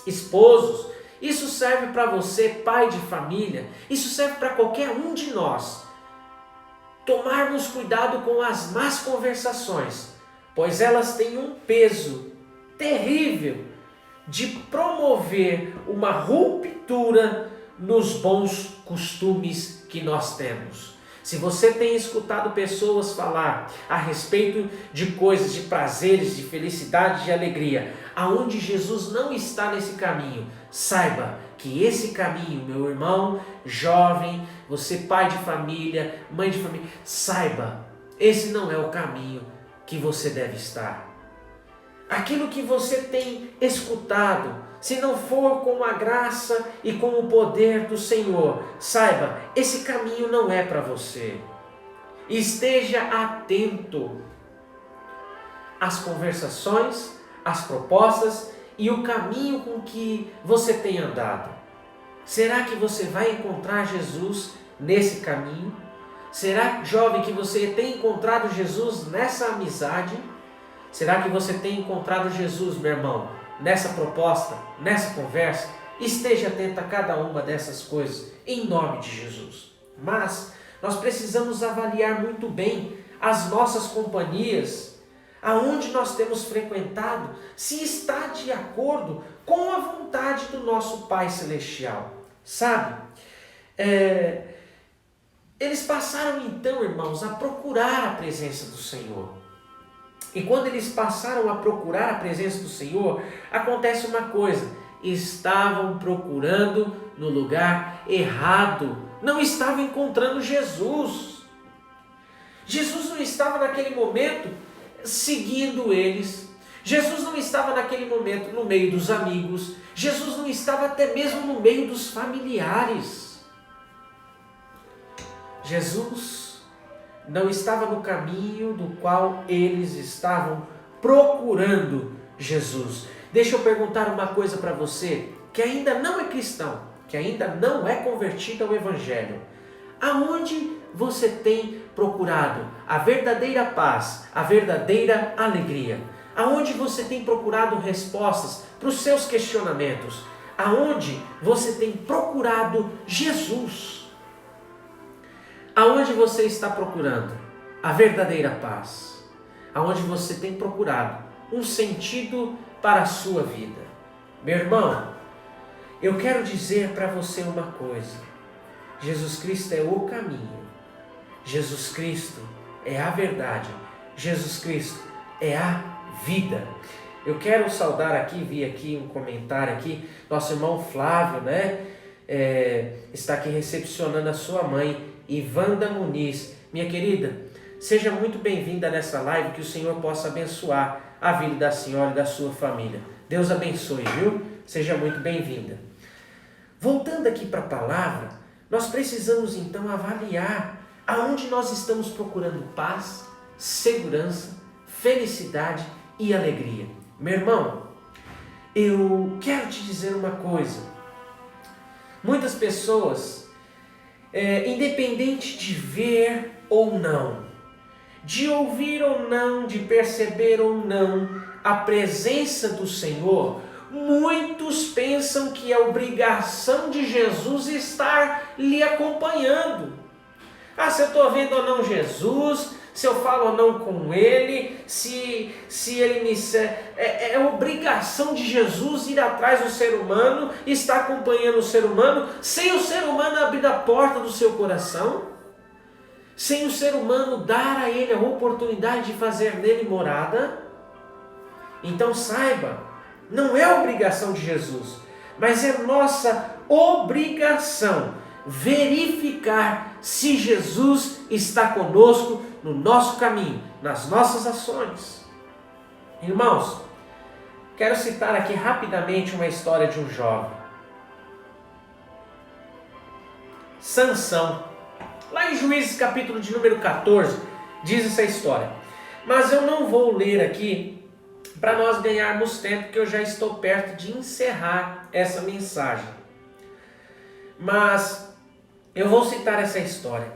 esposos, isso serve para você, pai de família, isso serve para qualquer um de nós, tomarmos cuidado com as más conversações, pois elas têm um peso terrível de promover uma ruptura nos bons costumes que nós temos. Se você tem escutado pessoas falar a respeito de coisas, de prazeres, de felicidade, de alegria, aonde Jesus não está nesse caminho, saiba que esse caminho, meu irmão, jovem, você pai de família, mãe de família, saiba, esse não é o caminho que você deve estar. Aquilo que você tem escutado, se não for com a graça e com o poder do Senhor, saiba, esse caminho não é para você. Esteja atento às conversações, às propostas e o caminho com que você tem andado. Será que você vai encontrar Jesus nesse caminho? Será, jovem, que você tem encontrado Jesus nessa amizade? Será que você tem encontrado Jesus, meu irmão, nessa proposta, nessa conversa? Esteja atento a cada uma dessas coisas, em nome de Jesus. Mas nós precisamos avaliar muito bem as nossas companhias, aonde nós temos frequentado, se está de acordo com a vontade do nosso Pai Celestial. Sabe? Eles passaram então, irmãos, a procurar a presença do Senhor. E quando eles passaram a procurar a presença do Senhor, acontece uma coisa: estavam procurando no lugar errado, não estavam encontrando Jesus. Jesus não estava naquele momento seguindo eles, Jesus não estava naquele momento no meio dos amigos, Jesus não estava até mesmo no meio dos familiares. Jesus não estava no caminho do qual eles estavam procurando Jesus. Deixa eu perguntar uma coisa para você, que ainda não é cristão, que ainda não é convertido ao Evangelho. Aonde você tem procurado a verdadeira paz, a verdadeira alegria? Aonde você tem procurado respostas para os seus questionamentos? Aonde você tem procurado Jesus? Aonde você está procurando a verdadeira paz? Aonde você tem procurado um sentido para a sua vida? Meu irmão, eu quero dizer para você uma coisa: Jesus Cristo é o caminho, Jesus Cristo é a verdade, Jesus Cristo é a vida. Eu quero saudar aqui, vi aqui um comentário aqui, nosso irmão Flávio, está aqui recepcionando a sua mãe, Ivanda Muniz. Minha querida, seja muito bem-vinda nessa live, que o Senhor possa abençoar a vida da senhora e da sua família. Deus abençoe, viu? Seja muito bem-vinda. Voltando aqui para a palavra, nós precisamos então avaliar aonde nós estamos procurando paz, segurança, felicidade e alegria. Meu irmão, eu quero te dizer uma coisa. Muitas pessoas, independente de ver ou não, de ouvir ou não, de perceber ou não a presença do Senhor, muitos pensam que é obrigação de Jesus estar lhe acompanhando. Se eu estou vendo ou não Jesus, se eu falo ou não com Ele, se Ele me... É obrigação de Jesus ir atrás do ser humano, estar acompanhando o ser humano, sem o ser humano abrir a porta do seu coração, sem o ser humano dar a ele a oportunidade de fazer nele morada. Então saiba, não é obrigação de Jesus, mas é nossa obrigação verificar se Jesus está conosco no nosso caminho, nas nossas ações. Irmãos, quero citar aqui rapidamente uma história de um jovem, Sansão. Lá em Juízes capítulo de número 14, diz essa história. Mas eu não vou ler aqui para nós ganharmos tempo, porque eu já estou perto de encerrar essa mensagem. Mas eu vou citar essa história.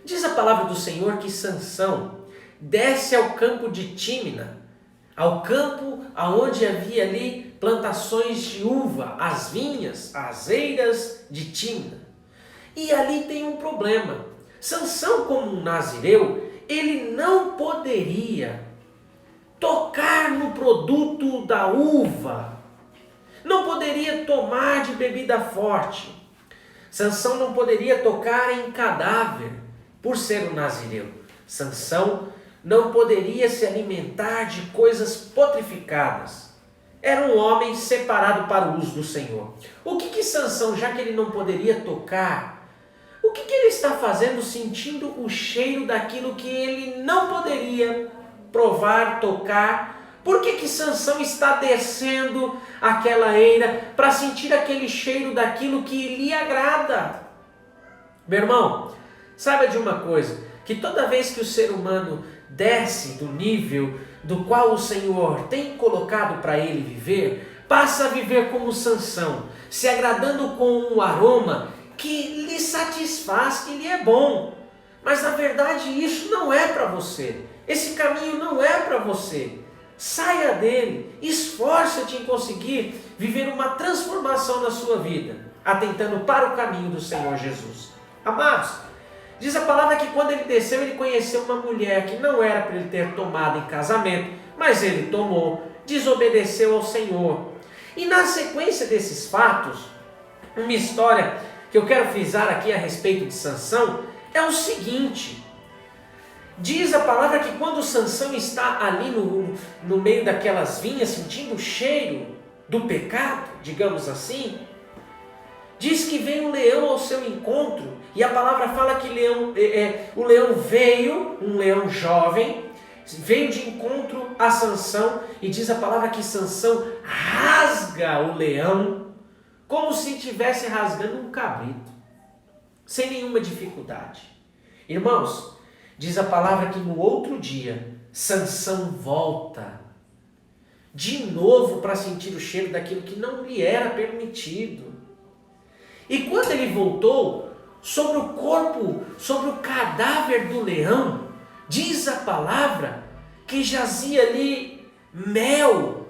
Diz a palavra do Senhor que Sansão desce ao campo de Tímina, ao campo onde havia ali plantações de uva, as vinhas, as eiras de Tímina. E ali tem um problema. Sansão, como um nazireu, ele não poderia tocar no produto da uva, não poderia tomar de bebida forte. Sansão não poderia tocar em cadáver, por ser um nazireu. Sansão não poderia se alimentar de coisas putrificadas. Era um homem separado para o uso do Senhor. O que Sansão, já que ele não poderia tocar, o que ele está fazendo sentindo o cheiro daquilo que ele não poderia provar, tocar? Por que Sansão está descendo aquela eira para sentir aquele cheiro daquilo que lhe agrada? Meu irmão, saiba de uma coisa, que toda vez que o ser humano desce do nível do qual o Senhor tem colocado para ele viver, passa a viver como Sansão, se agradando com um aroma que lhe satisfaz, que lhe é bom. Mas na verdade isso não é para você. Esse caminho não é para você. Saia dele, esforça-te em conseguir viver uma transformação na sua vida, atentando para o caminho do Senhor Jesus. Amados, Diz a palavra que quando ele desceu, ele conheceu uma mulher que não era para ele ter tomado em casamento, mas ele tomou, desobedeceu ao Senhor. E na sequência desses fatos, uma história que eu quero frisar aqui a respeito de Sansão é o seguinte: diz a palavra que quando Sansão está ali no meio daquelas vinhas, sentindo o cheiro do pecado, digamos assim, diz que veio um leão ao seu encontro, e a palavra fala que o leão veio, um leão jovem, veio de encontro a Sansão, e diz a palavra que Sansão rasga o leão, como se estivesse rasgando um cabrito, sem nenhuma dificuldade. Irmãos, diz a palavra que no outro dia, Sansão volta de novo para sentir o cheiro daquilo que não lhe era permitido. E quando ele voltou, sobre o corpo, sobre o cadáver do leão, diz a palavra que jazia ali mel.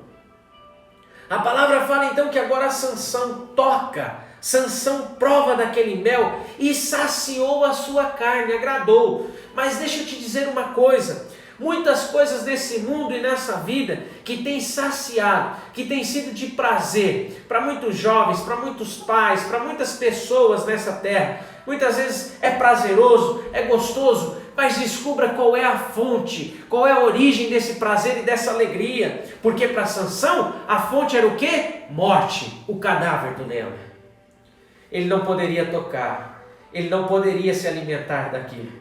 A palavra fala então que agora Sansão toca, Sansão prova daquele mel e saciou a sua carne, agradou. Mas deixa eu te dizer uma coisa: muitas coisas nesse mundo e nessa vida que tem saciado, que tem sido de prazer para muitos jovens, para muitos pais, para muitas pessoas nessa terra. Muitas vezes é prazeroso, é gostoso, mas descubra qual é a fonte, qual é a origem desse prazer e dessa alegria. Porque para Sansão a fonte era o quê? Morte, o cadáver do leão. Ele não poderia tocar, ele não poderia se alimentar daquilo.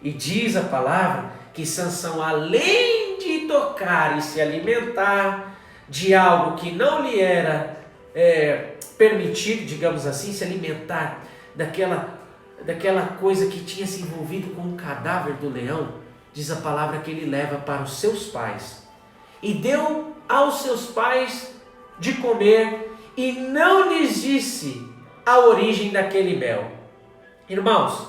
E diz a palavra que Sansão, além de tocar e se alimentar de algo que não lhe era permitido, digamos assim, se alimentar daquela coisa que tinha se envolvido com o cadáver do leão, diz a palavra que ele leva para os seus pais e deu aos seus pais de comer e não lhes disse a origem daquele mel. Irmãos,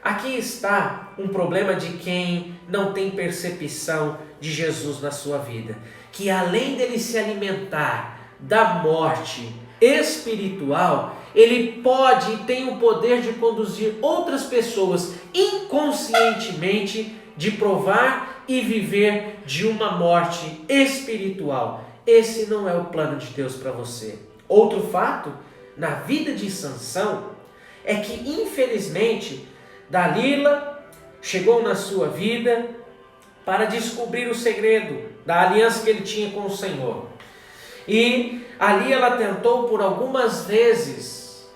aqui está um problema de quem não tem percepção de Jesus na sua vida, que além dele se alimentar da morte espiritual, ele pode e tem o poder de conduzir outras pessoas inconscientemente de provar e viver de uma morte espiritual. Esse não é o plano de Deus para você. Outro fato na vida de Sansão é que, infelizmente, Dalila chegou na sua vida para descobrir o segredo da aliança que ele tinha com o Senhor. E ali ela tentou por algumas vezes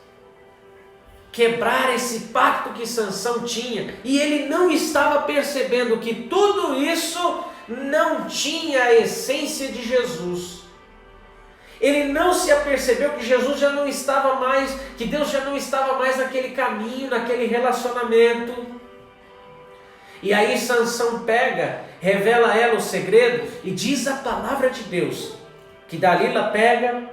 quebrar esse pacto que Sansão tinha, e ele não estava percebendo que tudo isso não tinha a essência de Jesus. Ele não se apercebeu que Jesus já não estava mais, que Deus já não estava mais naquele caminho, naquele relacionamento. E aí Sansão pega, revela a ela o segredo, e diz a palavra de Deus que Dalila pega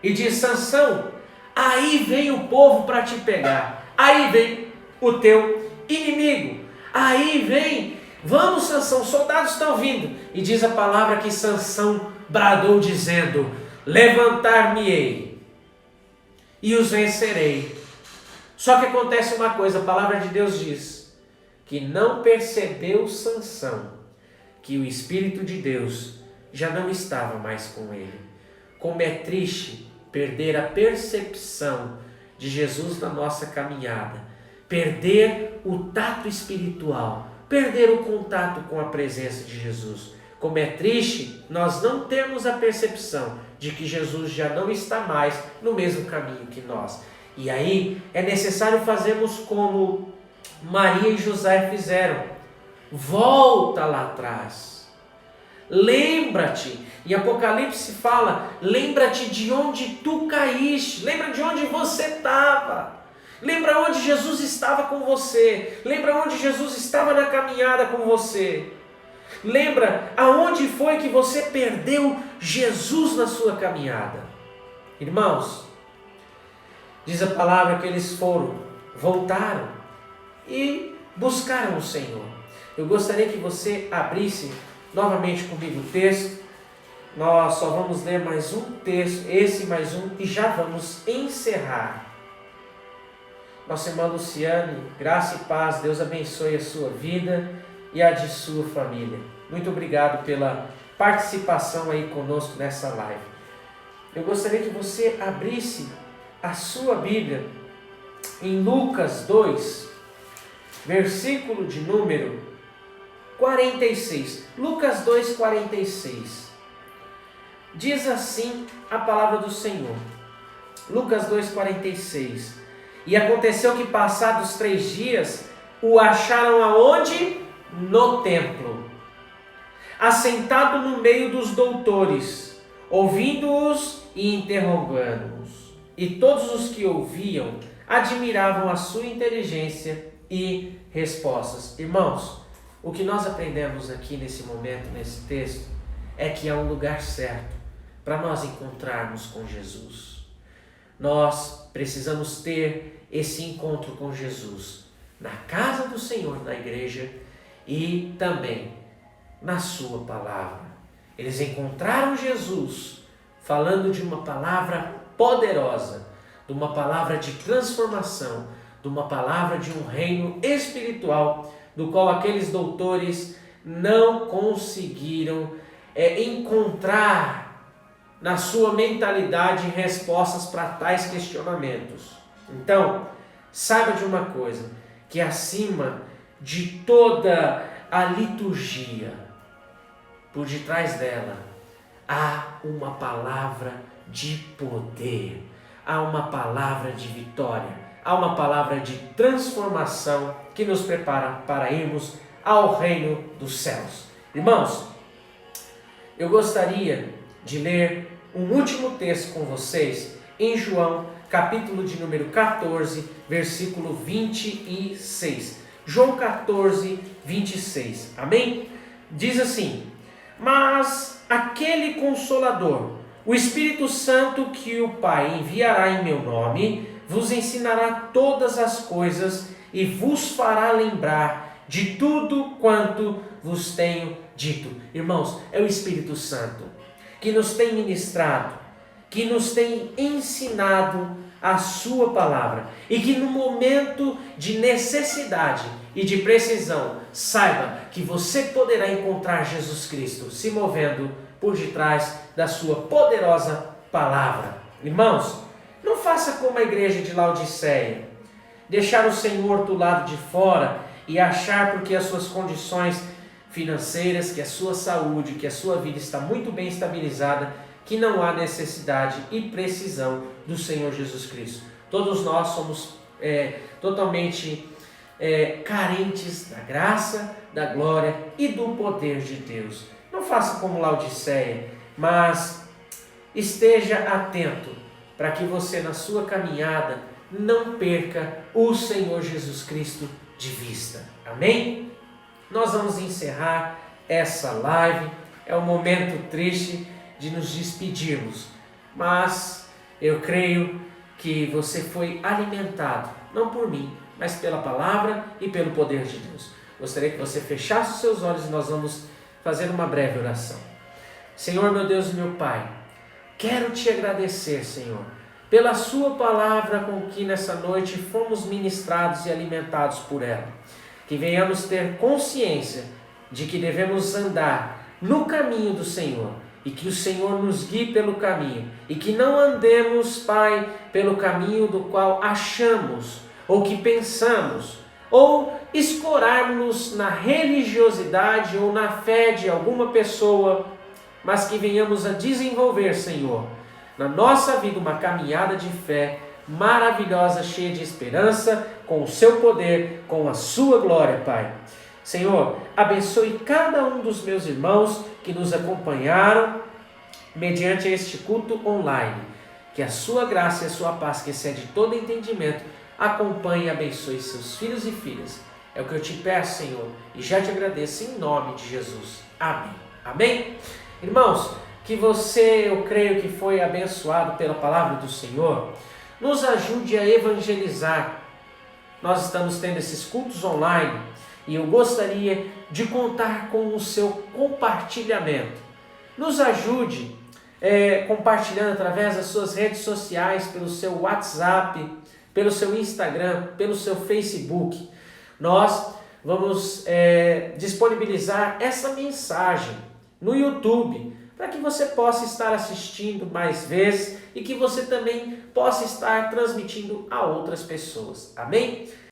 e diz: Sansão, aí vem o povo para te pegar, aí vem o teu inimigo, aí vem, vamos Sansão, soldados estão vindo. E diz a palavra que Sansão bradou dizendo: levantar-me-ei e os vencerei. Só que acontece uma coisa, a palavra de Deus diz que não percebeu Sansão que o Espírito de Deus já não estava mais com ele. Como é triste perder a percepção de Jesus na nossa caminhada, perder o tato espiritual, perder o contato com a presença de Jesus. Como é triste nós não termos a percepção de que Jesus já não está mais no mesmo caminho que nós. E aí é necessário fazermos como Maria e José fizeram. Volta lá atrás. Lembra-te. Em Apocalipse fala: lembra-te de onde tu caíste. Lembra de onde você estava. Lembra onde Jesus estava com você. Lembra onde Jesus estava na caminhada com você. Lembra aonde foi que você perdeu Jesus na sua caminhada. Irmãos, diz a palavra que eles voltaram e buscaram o Senhor. Eu gostaria que você abrisse novamente comigo o texto. Nós só vamos ler mais um texto, esse mais um, e já vamos encerrar. nossa irmã Luciane, graça e paz, Deus abençoe a sua vida e a de sua família. Muito obrigado pela participação aí conosco nessa live. Eu gostaria que você abrisse a sua Bíblia em Lucas 2, versículo de número 46. Lucas 2, 46. Diz assim a palavra do Senhor. Lucas 2, 46. E aconteceu que, passados 3 dias, o acharam aonde? No templo, assentado no meio dos doutores, ouvindo-os e interrogando-os. E todos os que ouviam admiravam a sua inteligência e respostas. Irmãos, o que nós aprendemos aqui nesse momento, nesse texto, é que há um lugar certo para nós encontrarmos com Jesus. Nós precisamos ter esse encontro com Jesus na casa do Senhor, na igreja, e também na sua palavra. Eles encontraram Jesus falando de uma palavra poderosa, de uma palavra de transformação, de uma palavra de um reino espiritual, do qual aqueles doutores não conseguiram encontrar na sua mentalidade respostas para tais questionamentos. Então, saiba de uma coisa, que acima de toda a liturgia, por detrás dela, há uma palavra de poder, há uma palavra de vitória, há uma palavra de transformação que nos prepara para irmos ao reino dos céus. Irmãos, eu gostaria de ler um último texto com vocês em João, capítulo de número 14, versículo 26. João 14, 26. Amém? Diz assim: mas aquele Consolador, o Espírito Santo que o Pai enviará em meu nome, vos ensinará todas as coisas e vos fará lembrar de tudo quanto vos tenho dito. Irmãos, é o Espírito Santo que nos tem ministrado, que nos tem ensinado a sua palavra, e que no momento de necessidade e de precisão, saiba que você poderá encontrar Jesus Cristo se movendo por detrás da sua poderosa palavra. Irmãos, não faça como a igreja de Laodiceia, deixar o Senhor do lado de fora e achar porque as suas condições financeiras, que a sua saúde, que a sua vida está muito bem estabilizada, que não há necessidade e precisão do Senhor Jesus Cristo. Todos nós somos totalmente carentes da graça, da glória e do poder de Deus. Não faça como Laodiceia, mas esteja atento para que você na sua caminhada não perca o Senhor Jesus Cristo de vista. Amém? Nós vamos encerrar essa live. É um momento triste de nos despedirmos, mas eu creio que você foi alimentado, não por mim, mas pela palavra e pelo poder de Deus. Gostaria que você fechasse os seus olhos e nós vamos fazer uma breve oração. Senhor, meu Deus e meu Pai, quero te agradecer, Senhor, pela sua palavra com que nessa noite fomos ministrados e alimentados por ela. Que venhamos ter consciência de que devemos andar no caminho do Senhor, e que o Senhor nos guie pelo caminho, e que não andemos, Pai, pelo caminho do qual achamos, ou que pensamos, ou escorarmos na religiosidade ou na fé de alguma pessoa, mas que venhamos a desenvolver, Senhor, na nossa vida uma caminhada de fé maravilhosa, cheia de esperança, com o seu poder, com a sua glória, Pai. Senhor, abençoe cada um dos meus irmãos que nos acompanharam mediante este culto online. Que a sua graça e a sua paz, que excede todo entendimento, acompanhe e abençoe seus filhos e filhas. É o que eu te peço, Senhor, e já te agradeço em nome de Jesus. Amém. Amém? Irmãos, que você, eu creio que foi abençoado pela palavra do Senhor, nos ajude a evangelizar. Nós estamos tendo esses cultos online e eu gostaria de contar com o seu compartilhamento. Nos ajude compartilhando através das suas redes sociais, pelo seu WhatsApp, pelo seu Instagram, pelo seu Facebook. Nós vamos disponibilizar essa mensagem no YouTube, para que você possa estar assistindo mais vezes e que você também possa estar transmitindo a outras pessoas. Amém?